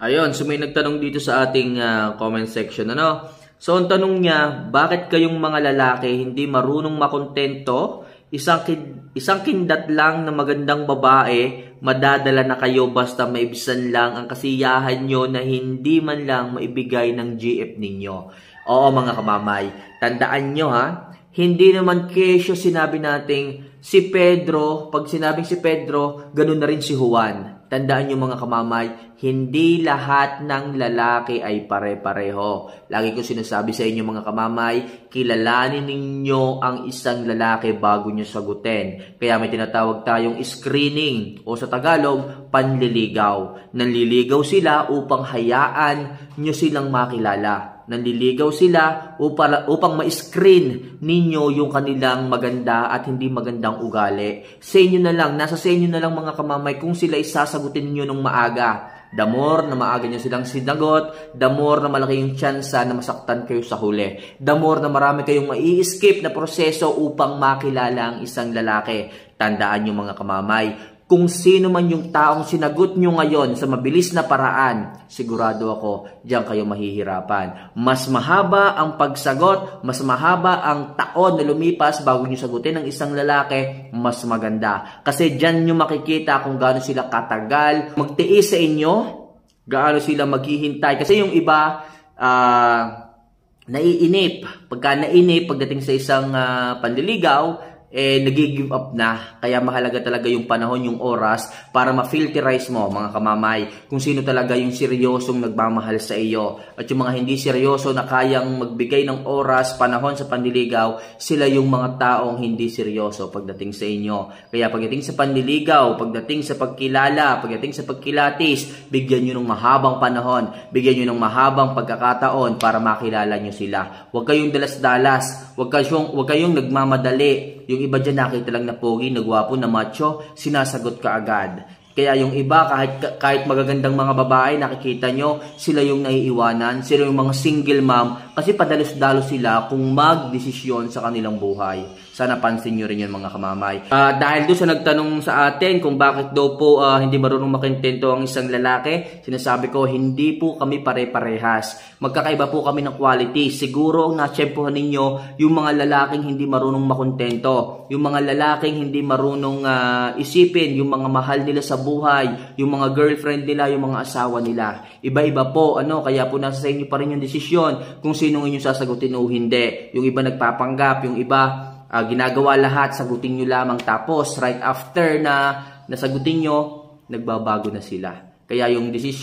Ayun, so may nagtanong dito sa ating comment section, ano? So, ang tanong niya, bakit kayong mga lalaki hindi marunong makontento? Isang kindat lang na magandang babae, madadala na kayo basta maibisan lang ang kasiyahan nyo na hindi man lang maibigay ng GF ninyo. Oo mga kamamay, tandaan nyo ha, hindi naman kesyo sinabi nating si Pedro, pag sinabing si Pedro, ganun na rin si Juan. Tandaan nyo mga kamamay, hindi lahat ng lalaki ay pare-pareho. Lagi ko sinasabi sa inyo mga kamamay, kilalanin ninyo ang isang lalaki bago nyo sagutin. Kaya may tinatawag tayong screening o sa Tagalog, panliligaw. Nanliligaw sila upang hayaan nyo silang makilala. Nanliligaw sila upang ma-screen ninyo yung kanilang maganda at hindi magandang ugali. Sa inyo na lang, nasa sa inyo na lang mga kamamay kung sila isasagutin ninyo nung maaga. The more na maaga nyo silang sinagot, the more na malaki yung tsansa na masaktan kayo sa huli. The more na marami kayong mai-escape na proseso upang makilala ang isang lalaki. Tandaan nyo mga kamamay, kung sino man yung taong sinagot nyo ngayon sa mabilis na paraan, sigurado ako, diyan kayo mahihirapan. Mas mahaba ang pagsagot, mas mahaba ang taon na lumipas bago nyo sagutin ng isang lalaki, mas maganda. Kasi diyan nyo makikita kung gaano sila katagal magtiis sa inyo, gaano sila maghihintay. Kasi yung iba, naiinip. Pagka nainip, pagdating sa isang panliligaw, nag-give up na. Kaya mahalaga talaga yung panahon, yung oras para ma-filterize mo mga kamamay kung sino talaga yung seryosong nagmamahal sa iyo. At yung mga hindi seryoso na kayang magbigay ng oras, panahon sa panliligaw, sila yung mga taong hindi seryoso pagdating sa inyo. Kaya pagdating sa panliligaw, pagdating sa pagkilala, pagdating sa pagkilatis, bigyan nyo ng mahabang panahon, bigyan nyo ng mahabang pagkakataon para makilala nyo sila. Huwag kayong dalas-dalas, huwag kayong nagmamadali. Yung iba dyan nakita lang na pogi, nagwapo, na macho, sinasagot ka agad. Kaya yung iba, kahit magagandang mga babae, nakikita nyo, sila yung naiiwanan, sila yung mga single mom, kasi padalos-dalos sila kung mag-desisyon sa kanilang buhay. Sana pansin nyo rin yun mga kamamay. Dahil doon sa nagtanong sa atin kung bakit daw po hindi marunong makintento ang isang lalaki, sinasabi ko, hindi po kami pare-parehas. Magkakaiba po kami ng quality. Siguro ang natsyempohan ninyo yung mga lalaking hindi marunong makontento, yung mga lalaking hindi marunong isipin yung mga mahal nila sa buhay, yung mga girlfriend nila, yung mga asawa nila. Iba-iba po, kaya po nasa sa inyo pa rin yung desisyon kung sino inyong sasagutin o hindi. Yung iba nagpapanggap, yung iba ginagawa lahat, sagutin nyo lamang, tapos right after na nasagutin nyo, nagbabago na sila. Kaya yung decision